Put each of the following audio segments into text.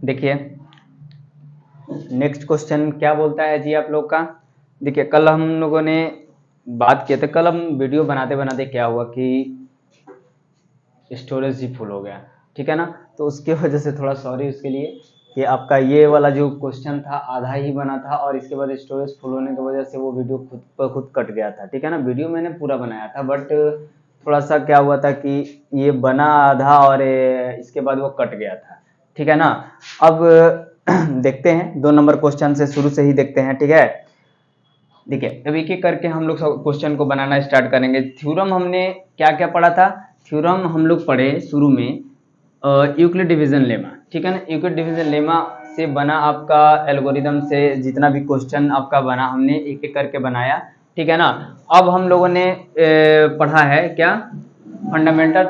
देखिए next question क्या बोलता है जी आप लोग का। देखिए कल हम लोगों ने बात किया था, कल हम वीडियो बनाते बनाते क्या हुआ कि स्टोरेज ही फुल हो गया, ठीक है ना। तो उसकी वजह से थोड़ा सॉरी उसके लिए कि आपका ये वाला जो क्वेश्चन था आधा ही बना था और इसके बाद स्टोरेज फुल होने की वजह से वो वीडियो खुद पर खुद कट गया था, ठीक है ना। वीडियो मैंने पूरा बनाया था बट थोड़ा सा क्या हुआ था कि ये बना आधा और इसके बाद वो कट गया था, ठीक है ना। अब देखते हैं 2 नंबर क्वेश्चन से शुरू से ही देखते हैं, ठीक है। देखिए अब एक एक करके हम लोग क्वेश्चन को बनाना स्टार्ट करेंगे। थ्योरम हमने क्या क्या पढ़ा था, थ्योरम हम लोग पढ़े शुरू में यूक्लिड डिवीजन लेमा, ठीक है ना। यूक्लिड डिवीजन लेमा से बना आपका एल्गोरिदम से जितना भी क्वेश्चन आपका बना हमने एक एक करके बनाया, ठीक है ना। अब हम लोगों ने पढ़ा है क्या, फंडामेंटल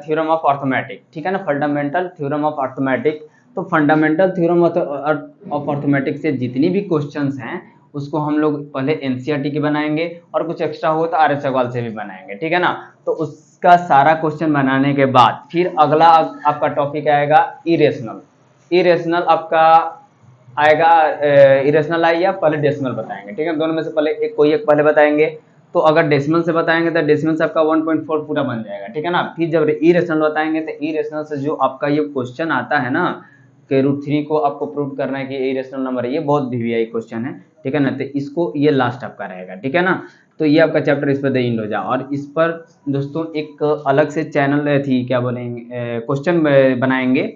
थ्योरम ऑफ अर्थमेटिक, ठीक है ना। Fundamental theorem of arithmetic. तो फंडामेंटल थ्योरम ऑफ अर्थमेटिक से जितनी भी क्वेश्चंस हैं उसको हम लोग पहले एनसीईआरटी की बनाएंगे और कुछ एक्स्ट्रा हो तो आर.एस. अग्रवाल से भी बनाएंगे, ठीक है ना। तो उसका सारा क्वेश्चन बनाने के बाद फिर अगला आपका टॉपिक आएगा इरेशनल। इरेशनल आपका आएगा, इरेशनल आए या पहले डेसिमल बताएंगे, ठीक है। दोनों में से पहले कोई एक पहले बताएंगे। तो अगर डेसिमल से बताएंगे तो डेसिमल से आपका 1.4 पूरा बन जाएगा, ठीक है ना। फिर जब इरेशनल बताएंगे तो इरेशनल से जो आपका ये क्वेश्चन आता है ना कि √3 को आपको प्रूव करना है कि इरेशनल नंबर है, ये बहुत वीवीआई क्वेश्चन है, ठीक है ना। तो इसको ये लास्ट आपका रहेगा, ठीक है ना। तो ये आपका चैप्टर इस पर द एंड हो जाए और इस पर दोस्तों एक अलग से चैनल थी क्या बोलेंगे क्वेश्चन बनाएंगे,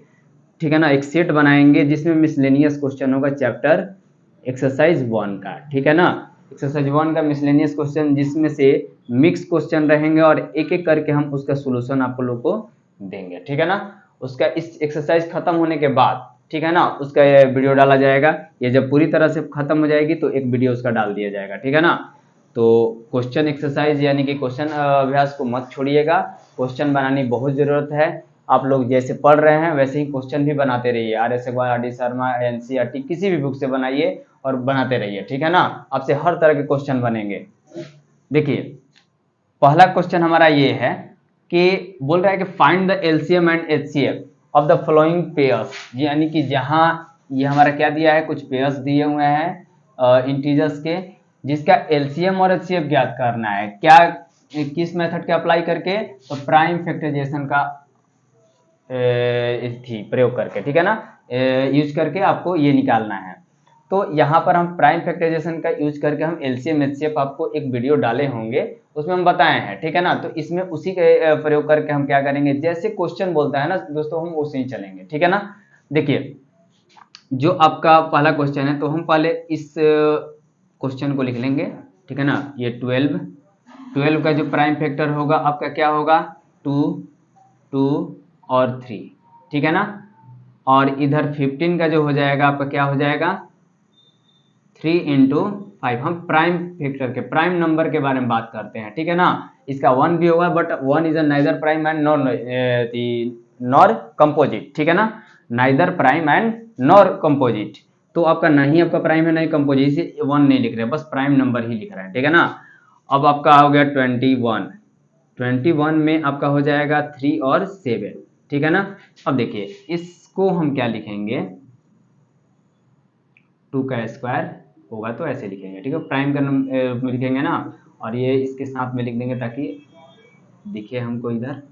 ठीक है ना। एक सेट बनाएंगे जिसमें मिसलेनियस क्वेश्चन होगा चैप्टर एक्सरसाइज 1 का, ठीक है ना। एक्सरसाइज 1 का मिसलेनियस क्वेश्चन जिसमें से मिक्स क्वेश्चन रहेंगे और एक एक करके हम उसका सोल्यूशन आप लोग को देंगे, ठीक है ना। उसका इस एक्सरसाइज खत्म होने के बाद, ठीक है ना, उसका ये वीडियो डाला जाएगा। ये जब पूरी तरह से खत्म हो जाएगी तो एक वीडियो उसका डाल दिया जाएगा, ठीक है ना। तो क्वेश्चन एक्सरसाइज यानी कि क्वेश्चन अभ्यास को मत छोड़िएगा, क्वेश्चन बनाने की बहुत ज़रूरत है। आप लोग जैसे पढ़ रहे हैं वैसे ही क्वेश्चन भी बनाते रहिए, R S. Agarwal, R D. Sharma, NCERT किसी भी बुक से बनाइए और बनाते रहिए, ठीक है ना। आपसे हर तरह के क्वेश्चन बनेंगे। देखिए पहला क्वेश्चन हमारा ये है कि बोल रहा है कि find the LCM and HCF of the following pairs, यानी कि जहां ये हमारा क्या दिया है, कुछ पेयर्स दिए हुए हैं इंटीजर्स के, जिसका एलसीएम और एचसीएफ ज्ञात करना है। क्या, किस मेथड के अप्लाई करके, तो प्राइम फैक्टराइजेशन का थी प्रयोग करके, ठीक है ना, यूज करके आपको ये निकालना है। तो यहाँ पर हम प्राइम फैक्टराइजेशन का यूज करके हम एलसीएम एचसीएफ आपको एक वीडियो डाले होंगे उसमें हम बताए हैं, ठीक है ना। तो इसमें उसी के प्रयोग करके हम क्या करेंगे, जैसे क्वेश्चन बोलता है ना दोस्तों हम उसे ही चलेंगे, ठीक है ना। देखिए जो आपका पहला क्वेश्चन है तो हम पहले इस क्वेश्चन को लिख लेंगे, ठीक है ना। ये 12 का जो प्राइम फैक्टर होगा आपका क्या होगा, 2, 2 और 3, ठीक है ना। और इधर 15 का जो हो जाएगा आपका क्या हो जाएगा, 3 × 5। हम प्राइम फैक्टर के प्राइम नंबर के बारे में बात करते हैं, ठीक है ना। इसका 1 भी होगा but 1 is neither prime and nor composite, ठीक है ना। Neither prime and nor composite, तो आपका नहीं आपका प्राइम है नहीं कंपोजिट, इसे 1 नहीं लिख रहे, बस प्राइम नंबर ही लिख रहे हैं, ठीक है ना। अब आपका हो गया 21 में आपका हो जाएगा 3 और 7, ठीक है ना। अब देखिए इसको हम क्या लिखेंगे, 2 का स्क्वायर होगा तो ऐसे लिखेंगे, ठीक है, प्राइम का नंबर लिखेंगे ना, और ये इसके साथ में लिख देंगे ताकि दिखे हमको इधर।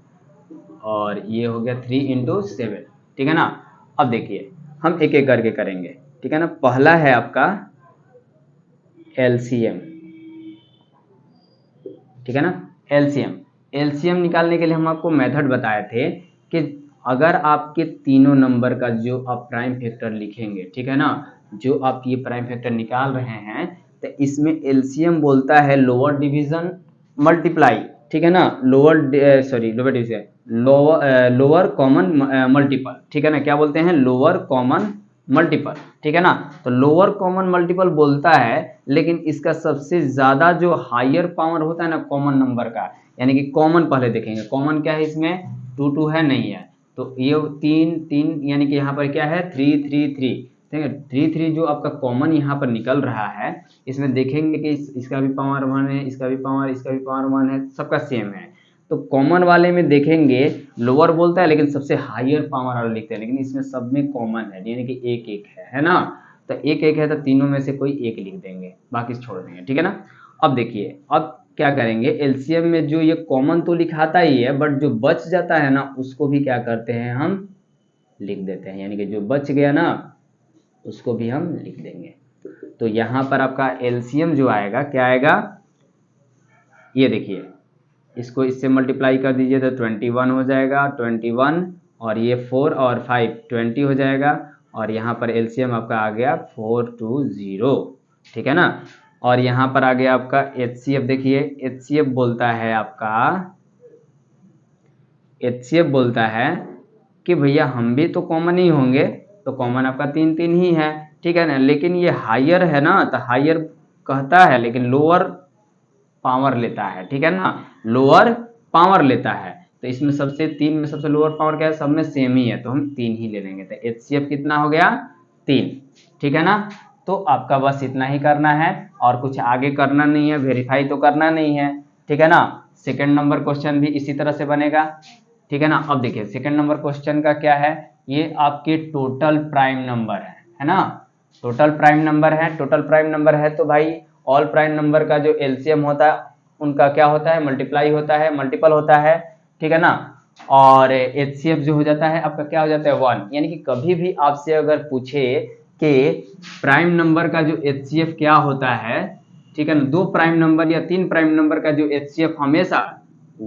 और ये हो गया 3 × 7, ठीक है ना। अब देखिए हम एक एक करके करेंगे, ठीक है ना। पहला है आपका एलसीएम, ठीक है ना। एलसीएम निकालने के लिए हम आपको मेथड बताए थे कि अगर आपके तीनों नंबर का जो आप प्राइम फैक्टर लिखेंगे, ठीक है ना, जो आप ये प्राइम फैक्टर निकाल रहे हैं तो इसमें एलसीएम बोलता है लोअर डिवीजन मल्टीप्लाई, ठीक है ना, lower division lower common multiple, ठीक है ना। क्या बोलते हैं, लोअर कॉमन मल्टीपल, ठीक है ना। तो लोअर कॉमन मल्टीपल बोलता है, लेकिन इसका सबसे ज्यादा जो हायर पावर होता है ना कॉमन नंबर का, यानी कि कॉमन पहले देखेंगे, कॉमन क्या है इसमें, 2 है नहीं है, तो ये 3 यानी कि यहाँ पर क्या है 3 3 3, ठीक है। 3 3 जो आपका कॉमन यहाँ पर निकल रहा है, इसमें देखेंगे कि इसका भी पावर 1 है, इसका भी पावर 1 है, सबका सेम है। तो कॉमन वाले में देखेंगे लोअर बोलता है लेकिन सबसे हायर पावर वाला लिखते हैं, लेकिन इसमें सब में कॉमन है, यानी कि एक एक है ना। तो एक एक है तो तीनों में से कोई एक लिख देंगे, बाकी छोड़ देंगे, ठीक है ना। अब देखिए अब क्या करेंगे, एलसीएम में जो ये कॉमन तो लिखाता ही है, बट जो बच जाता है ना उसको भी क्या करते हैं हम लिख देते हैं, यानी कि जो बच गया ना उसको भी हम लिख देंगे। तो यहाँ पर आपका एलसीएम जो आएगा क्या आएगा, ये देखिए इसको इससे मल्टीप्लाई कर दीजिए तो 21 हो जाएगा, 21 और ये 4 और 5 20 हो जाएगा, और यहाँ पर एलसीएम आपका आ गया 420, ठीक है ना। और यहाँ पर आ गया आपका एचसीएफ, देखिए एचसीएफ बोलता है आपका, एचसीएफ बोलता है कि भैया हम भी तो कॉमन ही होंगे, तो कॉमन आपका 3 3 ही है, ठीक है ना, लेकिन ये हायर है ना, तो हायर कहता है लेकिन लोअर पावर लेता है, ठीक है ना, लोअर पावर लेता है। तो इसमें सबसे 3 में सबसे लोअर पावर क्या है, सब में सेम ही है, तो हम 3 ही ले लेंगे। तो एचसीएफ कितना हो गया 3, ठीक है ना। तो आपका बस इतना ही करना है और कुछ आगे करना नहीं है, वेरीफाई तो करना नहीं है, ठीक है ना। सेकंड नंबर क्वेश्चन भी इसी तरह से बनेगा, ठीक है ना। अब देखिए सेकंड नंबर क्वेश्चन का क्या है, ये आपके टोटल प्राइम नंबर है ना, टोटल प्राइम नंबर है। टोटल प्राइम नंबर है तो भाई ऑल प्राइम नंबर का जो एलसीएम होता है उनका क्या होता है, मल्टीप्लाई होता है, मल्टीपल होता है, ठीक है ना। और एचसीएफ जो हो जाता है आपका क्या हो जाता है 1, यानी कि कभी भी आपसे अगर पूछे कि प्राइम नंबर का जो एचसीएफ क्या होता है, ठीक है ना, 2 प्राइम नंबर या 3 प्राइम नंबर का जो एचसीएफ हमेशा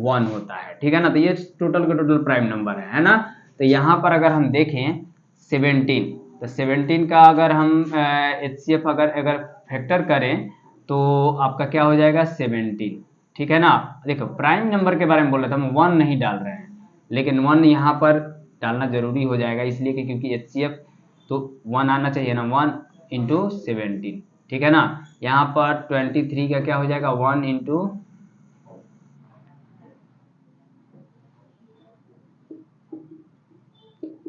1 होता है, ठीक है ना। तो ये टोटल का टोटल प्राइम नंबर है ना। तो यहाँ पर अगर हम देखें 17, तो 17 का अगर हम एचसीएफ अगर फैक्टर करें तो आपका क्या हो जाएगा 17, ठीक है ना। देखो प्राइम नंबर के बारे में बोल रहे थे हम, 1 नहीं डाल रहे हैं, लेकिन 1 यहाँ पर डालना जरूरी हो जाएगा, इसलिए कि क्योंकि एचसीएफ तो 1 आना चाहिए ना, 1 इंटू 17, ठीक है ना। यहाँ पर 23 का क्या हो जाएगा 1 इंटू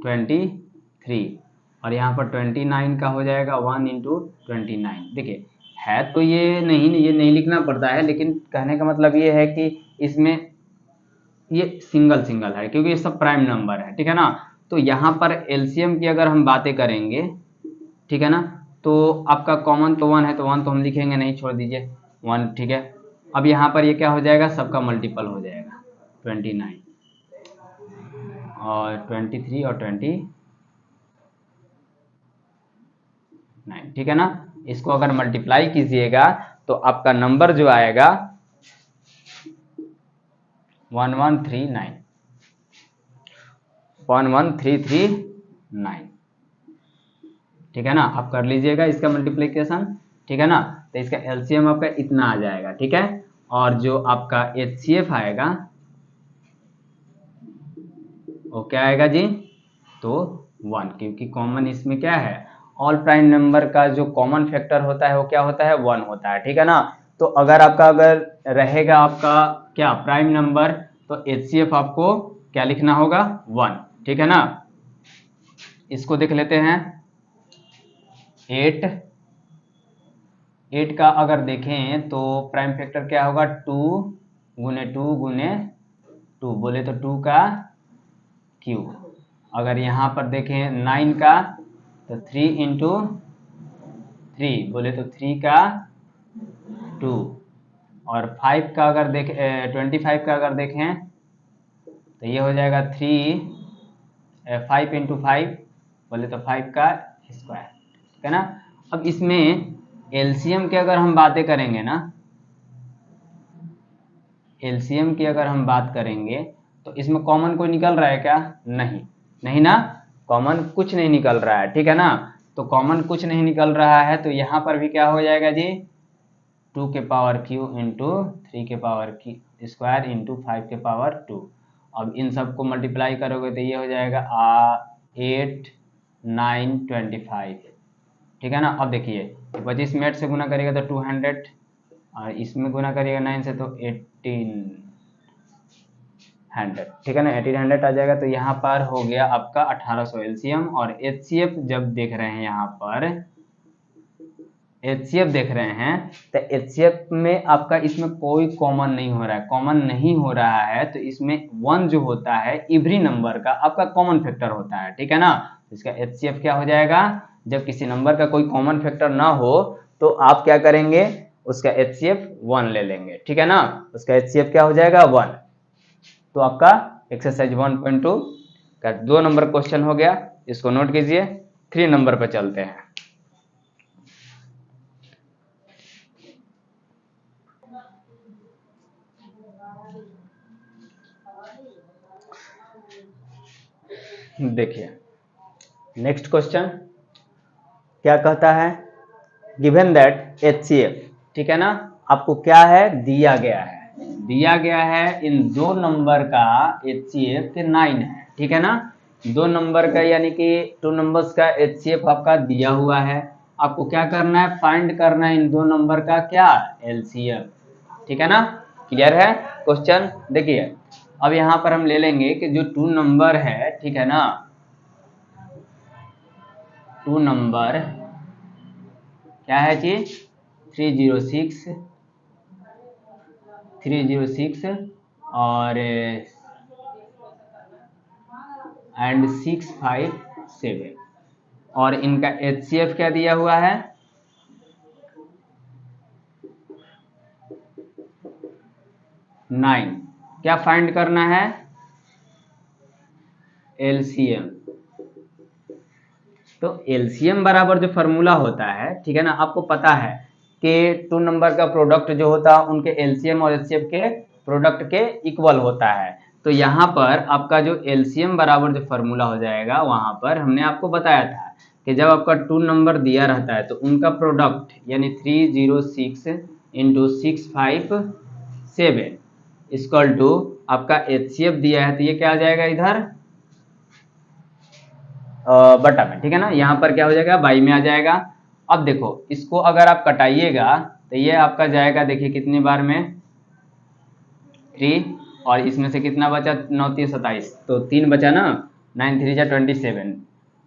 23, और यहाँ पर 29 का हो जाएगा 1 इंटू 29। देखिए है तो ये नहीं लिखना पड़ता है, लेकिन कहने का मतलब ये है कि इसमें ये सिंगल सिंगल है क्योंकि ये सब प्राइम नंबर है, ठीक है ना। तो यहाँ पर एलसीएम की अगर हम बातें करेंगे, ठीक है ना, तो आपका कॉमन तो 1 है, तो 1 तो हम लिखेंगे नहीं, छोड़ दीजिए 1, ठीक है। अब यहाँ पर ये क्या हो जाएगा, सबका मल्टीपल हो जाएगा 29 और 23 और 29, ठीक है ना। इसको अगर मल्टीप्लाई कीजिएगा तो आपका नंबर जो आएगा 11339, ठीक है ना। आप कर लीजिएगा इसका मल्टीप्लिकेशन, ठीक है ना। तो इसका एलसीएम आपका इतना आ जाएगा, ठीक है। और जो आपका एचसीएफ आएगा वो क्या आएगा जी, तो 1, क्योंकि कॉमन इसमें क्या है, ऑल प्राइम नंबर का जो कॉमन फैक्टर होता है वो क्या होता है 1 होता है, ठीक है ना। तो अगर आपका अगर रहेगा आपका क्या प्राइम नंबर, तो एचसीएफ आपको क्या लिखना होगा 1, ठीक है ना। इसको देख लेते हैं 8 का अगर देखें तो प्राइम फैक्टर क्या होगा 2 गुने 2 गुने 2, बोले तो 2 का क्यूब। अगर यहाँ पर देखें 9 का तो 3 इंटू 3, बोले तो 3 का 2, और 5 का अगर 25 का अगर देखें तो ये हो जाएगा 5 इंटू 5, बोले तो 5 का स्क्वायर, ठीक है ना। अब इसमें एलसीएम की अगर हम बातें करेंगे ना, एलसीएम की अगर हम बात करेंगे तो इसमें कॉमन कोई निकल रहा है क्या, नहीं ना, कॉमन कुछ नहीं निकल रहा है, ठीक है ना। तो कॉमन कुछ नहीं निकल रहा है तो यहाँ पर भी क्या हो जाएगा जी 2 के पावर क्यू इंटू 3 के पावर स्क्वायर इंटू 5 के पावर 2। अब इन सबको मल्टीप्लाई करोगे तो ये हो जाएगा 8 9 25, ठीक है ना। अब देखिए 25 में 8 से गुना करिएगा तो 200, और इसमें गुना करिएगा 9 से तो 1800, ठीक है ना, 1800 आ जाएगा। तो यहाँ पर हो गया आपका 1800 एलसीएम। और एचसीएफ जब देख रहे हैं यहाँ पर HCF देख रहे हैं तो HCF में आपका इसमें कोई कॉमन नहीं हो रहा है, कॉमन नहीं हो रहा है तो इसमें 1 जो होता है एवरी नंबर का आपका कॉमन फैक्टर होता है, ठीक है ना। इसका HCF क्या हो जाएगा, जब किसी नंबर का कोई कॉमन फैक्टर ना हो तो आप क्या करेंगे, उसका HCF 1 ले लेंगे, ठीक है ना। उसका HCF क्या हो जाएगा 1। तो आपका एक्सरसाइज 1.2 का 2 नंबर क्वेश्चन हो गया, इसको नोट कीजिए। 3 नंबर पर चलते हैं। देखिए नेक्स्ट क्वेश्चन क्या कहता है, गिवन दैट HCF, ठीक है ना, आपको क्या है दिया गया है इन 2 नंबर का HCF 9 है, ठीक है ना। 2 नंबर का यानी कि 2 नंबर्स का HCF आपका दिया हुआ है, आपको क्या करना है, फाइंड करना है इन 2 नंबर का क्या LCM, ठीक है ना। क्लियर है क्वेश्चन। देखिए अब यहाँ पर हम ले लेंगे कि जो 2 नंबर है, ठीक है ना, 2 नंबर क्या है जी, 306 और एंड 657 और इनका HCF क्या दिया हुआ है 9। क्या फाइंड करना है LCM। तो LCM बराबर जो फॉर्मूला होता है, ठीक है ना, आपको पता है कि 2 नंबर का प्रोडक्ट जो होता है उनके LCM और HCF के प्रोडक्ट के इक्वल होता है। तो यहाँ पर आपका जो LCM बराबर जो फॉर्मूला हो जाएगा, वहां पर हमने आपको बताया था कि जब आपका 2 नंबर दिया रहता है तो उनका प्रोडक्ट यानी 306 इंटू 657 इक्वल टू आपका HCF दिया है, तो ये क्या आ जाएगा इधर बटा में, ठीक है ना। यहाँ पर क्या हो जाएगा बाई में आ जाएगा। अब देखो इसको अगर आप कटाइएगा तो ये आपका जाएगा, देखिए कितनी बार में 3 और इसमें से कितना बचा 9 3 27, तो 3 बचा ना, 9 3 जा 27,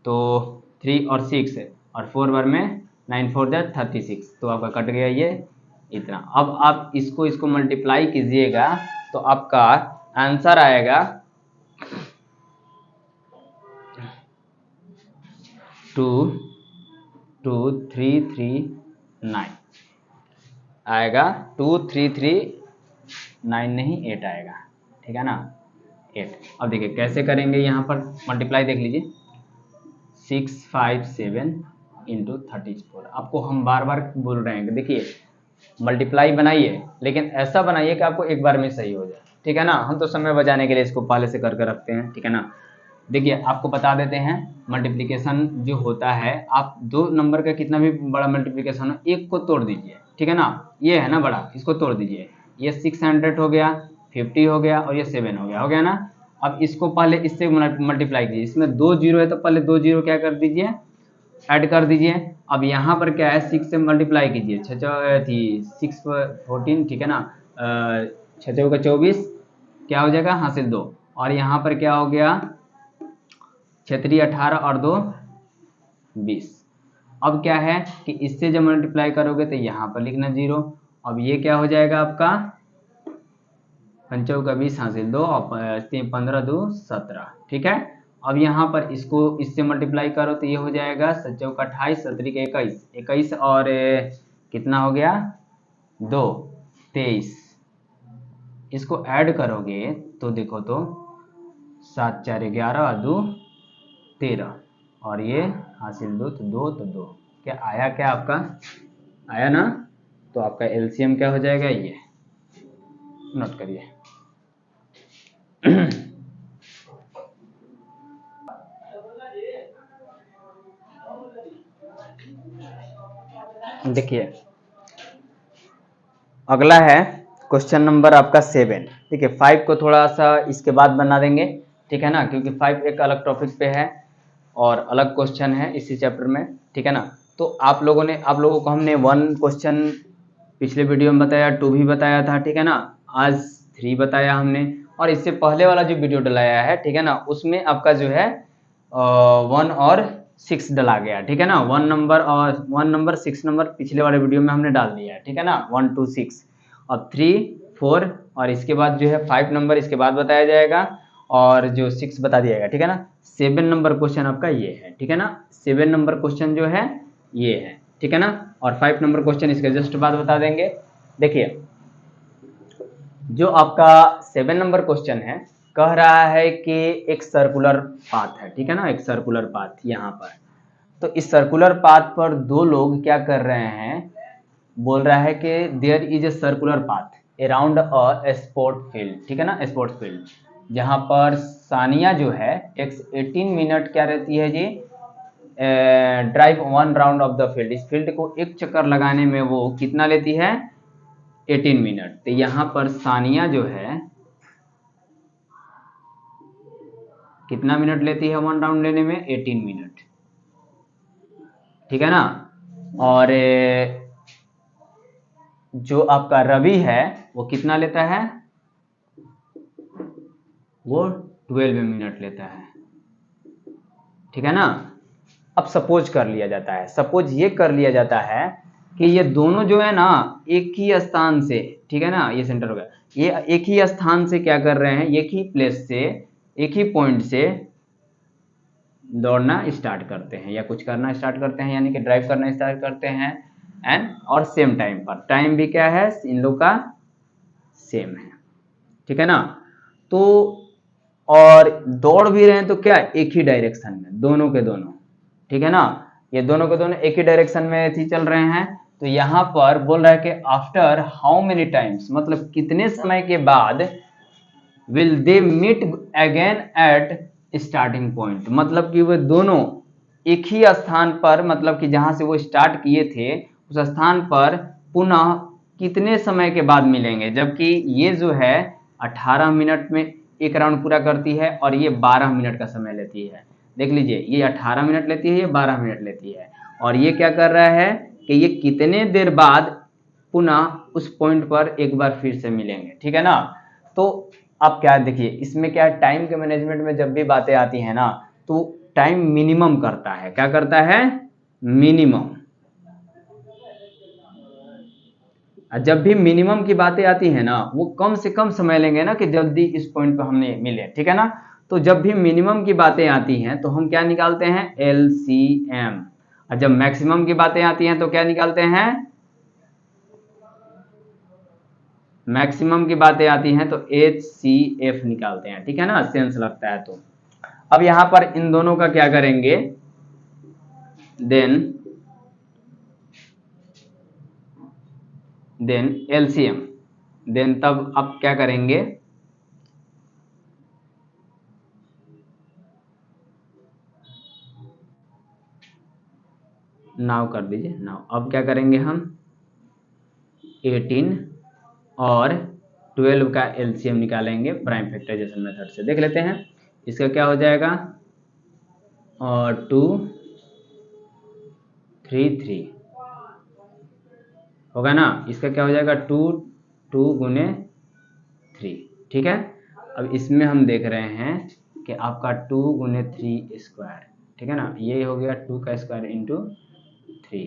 तो 3 और 6 और 4 बार में 9 4 जा 36, तो आपका कट गया ये इतना। अब आप इसको मल्टीप्लाई कीजिएगा तो आपका आंसर आएगा 2339 आएगा, 2339 नहीं 8 आएगा, ठीक है ना 8। अब देखिए कैसे करेंगे, यहाँ पर मल्टीप्लाई देख लीजिए 657 इंटू 34। आपको हम बार बार बोल रहे हैं कि देखिए मल्टीप्लाई बनाइए लेकिन ऐसा बनाइए कि आपको एक बार में सही हो जाए, ठीक है ना। हम तो समय बचाने के लिए इसको पहले से करके रखते हैं, ठीक है ना। देखिए आपको बता देते हैं मल्टीप्लिकेशन जो होता है, आप 2 नंबर का कितना भी बड़ा मल्टीप्लिकेशन हो, एक को तोड़ दीजिए, ठीक है ना। ये है ना बड़ा, इसको तोड़ दीजिए, ये 600 हो गया, 50 हो गया और ये 7 हो गया ना। अब इसको पहले इससे मल्टीप्लाई कीजिए, इसमें 2 जीरो है तो पहले 2 जीरो क्या कर दीजिए ऐड कर दीजिए। अब यहाँ पर क्या है 6 से मल्टीप्लाई कीजिए, 6 14, ठीक है ना, 6 का 24 क्या हो जाएगा हासिल 2, और यहाँ पर क्या हो गया 6 18 और 2 20। अब क्या है कि इससे जब मल्टीप्लाई करोगे तो यहाँ पर लिखना 0। अब ये क्या हो जाएगा आपका 5 का 20 हासिल 2 और 15 2 17, ठीक है। अब यहाँ पर इसको इससे मल्टीप्लाई करो तो ये हो जाएगा 7 का 28 17 का 21, 21 और कितना हो गया 2 23। इसको ऐड करोगे तो देखो तो 7 4 11 और 2 13 और ये हासिल 2 तो 2 क्या आया, क्या आपका आया ना। तो आपका LCM क्या हो जाएगा, ये नोट करिए। देखिए अगला है क्वेश्चन नंबर आपका 7। ठीक है 5 को थोड़ा सा इसके बाद बना देंगे, ठीक है ना, क्योंकि 5 एक अलग टॉपिक पे है और अलग क्वेश्चन है इसी चैप्टर में, ठीक है ना। तो आप लोगों को हमने 1 क्वेश्चन पिछले वीडियो में बताया, 2 भी बताया था, ठीक है ना। आज 3 बताया हमने, और इससे पहले वाला जो वीडियो डलाया है, ठीक है ना, उसमें आपका जो है 1 और 6 डला गया, ठीक है ना। 1 नंबर और 1 नंबर 6 नंबर पिछले वाले वीडियो में हमने डाल दिया है, ठीक है ना। 1 2 6 और 3 4 और इसके बाद जो है 5 नंबर इसके बाद बताया जाएगा और जो 6 बता दिया जाएगा, ठीक है ना। 7 नंबर क्वेश्चन आपका ये है, ठीक है ना। 7 नंबर क्वेश्चन जो है ये है, ठीक है ना। और 5 नंबर क्वेश्चन इसके जस्ट बाद बता देंगे। देखिए जो आपका 7 नंबर क्वेश्चन है, कह रहा है कि एक सर्कुलर पाथ है, ठीक है ना, एक सर्कुलर पाथ यहाँ पर। तो इस सर्कुलर पाथ पर दो लोग क्या कर रहे हैं, बोल रहा है कि there is a circular path around a sport field, ठीक है ना, स्पोर्ट्स फील्ड, जहाँ पर सानिया जो है 18 मिनट क्या रहती है जी, drive 1 round of the field. इस फील्ड को एक चक्कर लगाने में वो कितना लेती है, 18 मिनट। तो यहाँ पर सानिया जो है कितना मिनट लेती है 1 राउंड लेने में, 18 मिनट, ठीक है ना। और जो आपका रवि है वो कितना लेता है, वो 12 मिनट लेता है, ठीक है ना। अब सपोज कर लिया जाता है, सपोज ये कर लिया जाता है कि ये दोनों जो है ना एक ही स्थान से, ठीक है ना, ये सेंटर हो गया, ये एक ही स्थान से क्या कर रहे हैं, एक ही प्लेस से, एक ही पॉइंट से दौड़ना स्टार्ट करते हैं या कुछ करना स्टार्ट करते हैं, यानी कि ड्राइव करना स्टार्ट करते हैं। एंड और सेम टाइम पर, टाइम भी क्या है इन लोग का सेम है, ठीक है ना। तो और दौड़ भी रहे हैं तो क्या एक ही डायरेक्शन में, दोनों के दोनों, ठीक है ना। ये दोनों के दोनों एक ही डायरेक्शन में थी चल रहे हैं। तो यहाँ पर बोल रहा है कि आफ्टर हाउ मेनी टाइम्स, मतलब कितने समय के बाद will they meet again at starting point, मतलब कि वे दोनों एक ही स्थान पर, मतलब कि जहां से वो स्टार्ट किए थे उस स्थान पर पुनः कितने समय के बाद मिलेंगे। जबकि ये जो है 18 मिनट में एक राउंड पूरा करती है और ये 12 मिनट का समय लेती है। देख लीजिए ये 18 मिनट लेती है, ये 12 मिनट लेती है। और ये क्या कर रहा है कि ये कितने देर बाद पुनः उस पॉइंट पर एक बार फिर से मिलेंगे, ठीक है ना। तो अब क्या देखिए इसमें क्या है, टाइम के मैनेजमेंट में जब भी बातें आती हैं ना तो टाइम मिनिमम करता है, क्या करता है, मिनिमम। जब भी मिनिमम की बातें आती है ना वो कम से कम समय लेंगे ना कि जल्दी इस पॉइंट पर हमने मिले, ठीक है ना। तो जब भी मिनिमम की बातें आती हैं तो हम क्या निकालते हैं, LCM। और जब मैक्सिमम की बातें आती हैं तो क्या निकालते हैं, मैक्सिमम की बातें आती हैं तो HCF निकालते हैं, ठीक है ना, सेंस लगता है तो। अब यहां पर इन दोनों का क्या करेंगे, देन LCM, देन तब अब क्या करेंगे, नाव कर दीजिए नाव। अब क्या करेंगे हम 18 और 12 का LCM निकालेंगे प्राइम फैक्टराइजेशन मेथड से। देख लेते हैं इसका क्या हो जाएगा, और 2 3 3 होगा ना। इसका क्या हो जाएगा 2 2 गुने 3, ठीक है। अब इसमें हम देख रहे हैं कि आपका 2 गुने 3 स्क्वायर, ठीक है ना, ये हो गया 2 का स्क्वायर इंटू 3।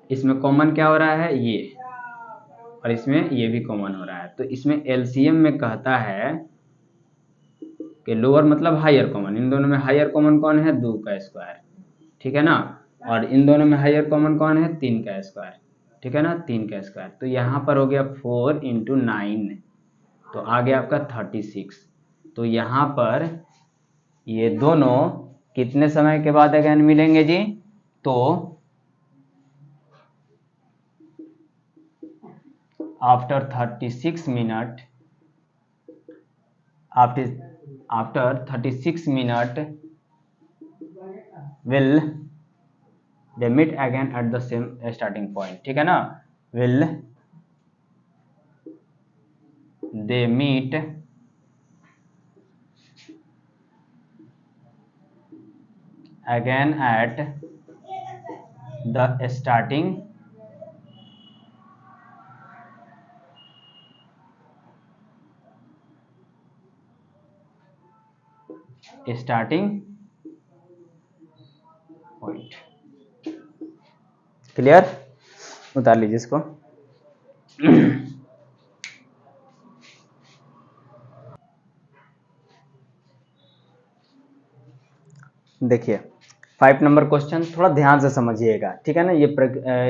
इसमें कॉमन क्या हो रहा है ये, और इसमें ये भी कॉमन हो रहा है। तो इसमें LCM में कहता है कि लोअर मतलब हायर कॉमन, इन दोनों में हायर कॉमन कौन है, 2 का स्क्वायर, ठीक है ना। और इन दोनों में हायर कॉमन कौन है, 3 का स्क्वायर, ठीक है ना, 3 का स्क्वायर। तो यहाँ पर हो गया 4 इंटू 9, तो आ गया आपका 36। तो यहाँ पर ये दोनों कितने समय के बाद अगेन मिलेंगे जी, तो after 36 minute, after 36 minute will they meet again at the same starting point, ठीक है ना। Will they meet again at the starting point. Clear? उतार लीजिए इसको। देखिए 5 नंबर क्वेश्चन थोड़ा ध्यान से समझिएगा, ठीक है ना। ये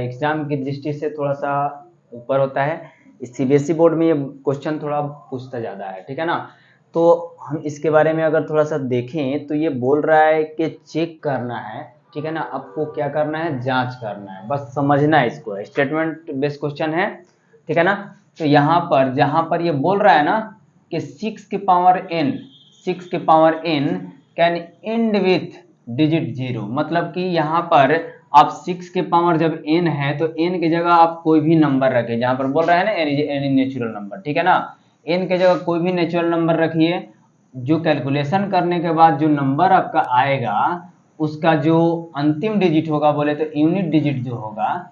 एग्जाम की दृष्टि से थोड़ा सा ऊपर होता है, सीबीएसई बोर्ड में ये क्वेश्चन थोड़ा पूछता ज़्यादा है, ठीक है ना। तो हम इसके बारे में अगर थोड़ा सा देखें तो ये बोल रहा है कि चेक करना है, ठीक है ना। आपको क्या करना है, जांच करना है, बस समझना है इसको। स्टेटमेंट बेस्ड क्वेश्चन है, ठीक है ना। तो यहाँ पर जहाँ पर ये बोल रहा है ना कि 6 की power n can and with digit 0, मतलब कि यहाँ पर आप 6 के पावर जब n है तो n की जगह आप कोई भी नंबर रखें। जहाँ पर बोल रहा है ना एनी नेचुरल नंबर, ठीक है ना, n की जगह कोई भी नेचुरल नंबर रखिए। जो कैलकुलेशन करने के बाद जो नंबर आपका आएगा उसका जो अंतिम डिजिट होगा, बोले तो यूनिट डिजिट जो होगा,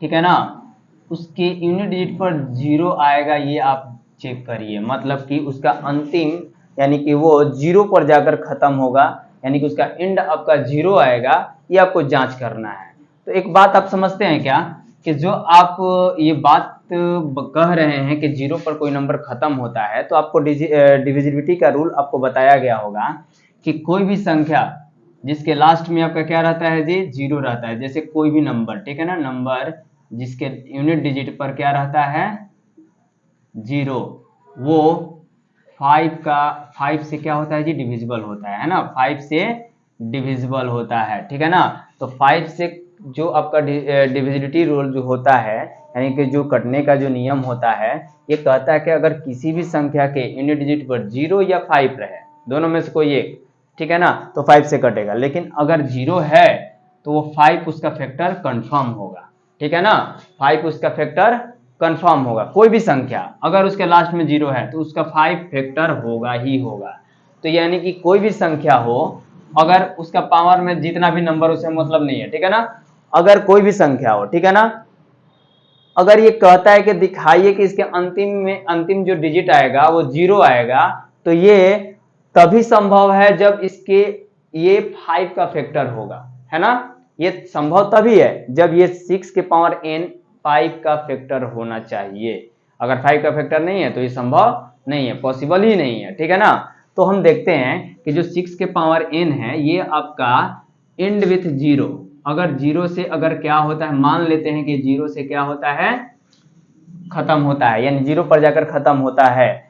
ठीक है ना, उसके यूनिट डिजिट पर 0 आएगा, ये आप चेक करिए। मतलब कि उसका अंतिम यानी कि वो 0 पर जाकर खत्म होगा, यानी कि उसका एंड आपका 0 आएगा, ये आपको जांच करना है। तो एक बात आप समझते हैं क्या कि जो आप ये बात कह रहे हैं कि 0 पर कोई नंबर खत्म होता है, तो आपको डिविजिबिलिटी का रूल आपको बताया गया होगा कि कोई भी संख्या जिसके लास्ट में आपका क्या रहता है जी, 0 रहता है। जैसे कोई भी नंबर, ठीक है ना, नंबर जिसके यूनिट डिजिट पर क्या रहता है, 0, वो 5 से क्या होता है जी, डिविजिबल होता है ना, 5 से डिविजिबल होता है, ठीक है ना। तो 5 से जो आपका डिविजिबिलिटी रूल जो होता है, यानी कि जो कटने का जो नियम होता है, ये कहता है कि अगर किसी भी संख्या के यूनिट डिजिट पर 0 या 5 रहे, दोनों में से कोई एक, ठीक है ना, तो 5 से कटेगा। लेकिन अगर 0 है तो वो 5 उसका फैक्टर कंफर्म होगा, ठीक है ना, 5 उसका फैक्टर कंफर्म होगा। कोई भी संख्या अगर उसके लास्ट में 0 है तो उसका 5 फैक्टर होगा ही होगा। तो यानी कि कोई भी संख्या हो, अगर उसका पावर में जितना भी नंबर उसे मतलब नहीं है, ठीक है ना, अगर कोई भी संख्या हो, ठीक है ना, अगर ये कहता है कि दिखाइए कि इसके अंतिम जो डिजिट आएगा वो 0 आएगा, तो ये तभी संभव है जब इसके ये 5 का फैक्टर होगा, है ना। ये संभव तभी है जब ये 6 के पावर n 5 का फैक्टर होना चाहिए। अगर 5 का फैक्टर नहीं है तो ये संभव नहीं है, पॉसिबल ही नहीं है, ठीक है ना। तो हम देखते हैं कि जो 6 के पावर n है ये आपका एंड विथ 0, अगर 0 से अगर क्या होता है, मान लेते हैं कि 0 से क्या होता है, खत्म होता है, यानी 0 पर जाकर खत्म होता है,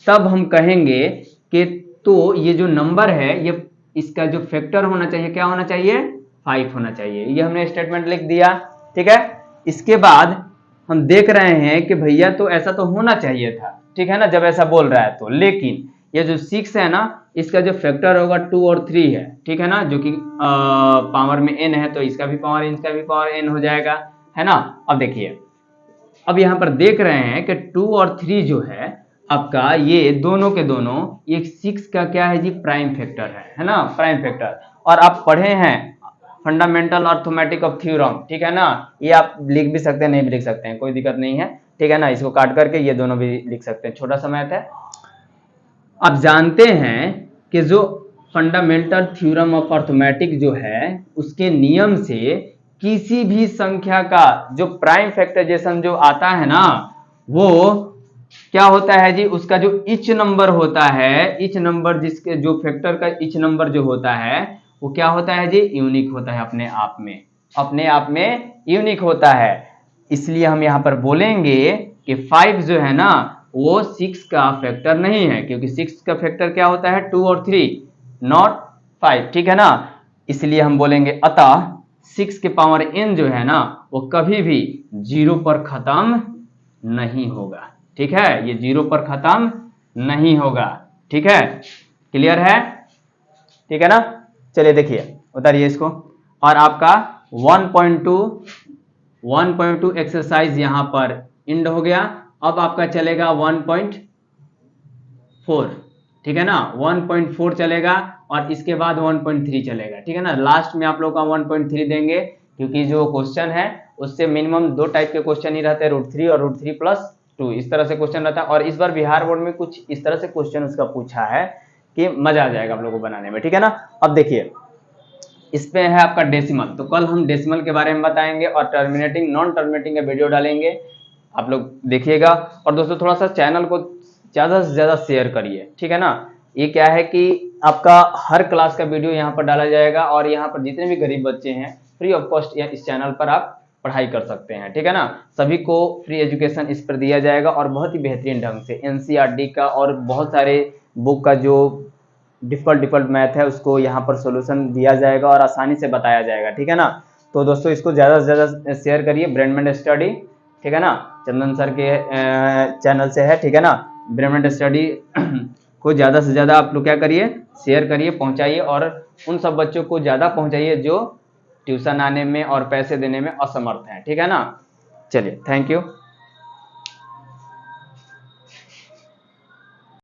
तब हम कहेंगे कि तो ये जो नंबर है ये इसका जो फैक्टर होना चाहिए क्या होना चाहिए, 5 होना चाहिए। ये हमने स्टेटमेंट लिख दिया, ठीक है। इसके बाद हम देख रहे हैं कि भैया तो ऐसा तो होना चाहिए था, ठीक है ना, जब ऐसा बोल रहा है तो। लेकिन ये जो 6 है ना, इसका जो फैक्टर होगा 2 और 3 है, ठीक है ना, जो कि पावर में n है, तो इसका भी पावर n, इसका भी पावर n हो जाएगा, है ना। अब देखिए, अब यहाँ पर देख रहे हैं कि 2 और 3 जो है आपका, ये दोनों के दोनों, ये 6 का क्या है जी, प्राइम फैक्टर है ना, प्राइम फैक्टर। और आप पढ़े हैं फंडामेंटल अर्थमेटिक ऑफ थ्योरम, ठीक है ना, ये आप लिख भी सकते हैं, नहीं भी लिख सकते हैं, कोई दिक्कत नहीं है, ठीक है ना। इसको काट करके ये दोनों भी लिख सकते हैं, छोटा सा मैथ है। आप जानते हैं कि जो फंडामेंटल थ्योरम ऑफ अर्थमेटिक जो है, उसके नियम से किसी भी संख्या का जो प्राइम फैक्टराइजेशन जो आता है ना, वो क्या होता है जी, उसका जो इच नंबर होता है, इच नंबर जिसके जो फैक्टर का इच नंबर जो होता है वो क्या होता है जी, यूनिक होता है, अपने आप में यूनिक होता है। इसलिए हम यहाँ पर बोलेंगे कि 5 जो है ना वो 6 का फैक्टर नहीं है, क्योंकि 6 का फैक्टर क्या होता है, 2 और 3, नॉट 5, ठीक है ना। इसलिए हम बोलेंगे अतः 6 के पावर n जो है ना वो कभी भी 0 पर खत्म नहीं होगा, ठीक है, ये 0 पर खत्म नहीं होगा, ठीक है, क्लियर है, ठीक है ना। चलिए देखिए, उतारिए इसको। और आपका 1.2 एक्सरसाइज यहां पर एंड हो गया। अब आपका चलेगा 1.4, ठीक है ना, 1.4 चलेगा और इसके बाद 1.3 चलेगा, ठीक है ना। लास्ट में आप लोग का 1.3 देंगे, क्योंकि जो क्वेश्चन है उससे मिनिमम 2 टाइप के क्वेश्चन ही रहते हैं, √3 और √3+2, इस तरह से क्वेश्चन रहता है। और इस बार बिहार बोर्ड में कुछ इस तरह से क्वेश्चन उसका पूछा है कि मजा आ जाएगा आप लोगों को बनाने में, ठीक है ना। अब देखिए इस पे है आपका डेसिमल, तो कल हम डेसिमल के बारे में बताएंगे और टर्मिनेटिंग नॉन टर्मिनेटिंग का वीडियो डालेंगे, आप लोग देखिएगा। और दोस्तों थोड़ा सा चैनल को ज़्यादा से ज़्यादा शेयर करिए, ठीक है ना। ये क्या है कि आपका हर क्लास का वीडियो यहाँ पर डाला जाएगा और यहाँ पर जितने भी गरीब बच्चे हैं फ्री ऑफ कॉस्ट इस चैनल पर आप पढ़ाई कर सकते हैं, ठीक है ना। सभी को फ्री एजुकेशन इस पर दिया जाएगा और बहुत ही बेहतरीन ढंग से एनसीईआरटी का और बहुत सारे बुक का जो डिफॉल्ट मैथ है उसको यहाँ पर सॉल्यूशन दिया जाएगा और आसानी से बताया जाएगा, ठीक है ना। तो दोस्तों इसको ज़्यादा से ज़्यादा शेयर करिए। ब्रेनमेंट स्टडी, ठीक है ना, चंदन सर के चैनल से है, ठीक है ना। ब्रेनमेंट स्टडी को ज़्यादा से ज़्यादा आप लोग क्या करिए, शेयर करिए, पहुँचाइए और उन सब बच्चों को ज़्यादा पहुँचाइए जो ट्यूशन आने में और पैसे देने में असमर्थ हैं, ठीक है ना। चलिए, थैंक यू।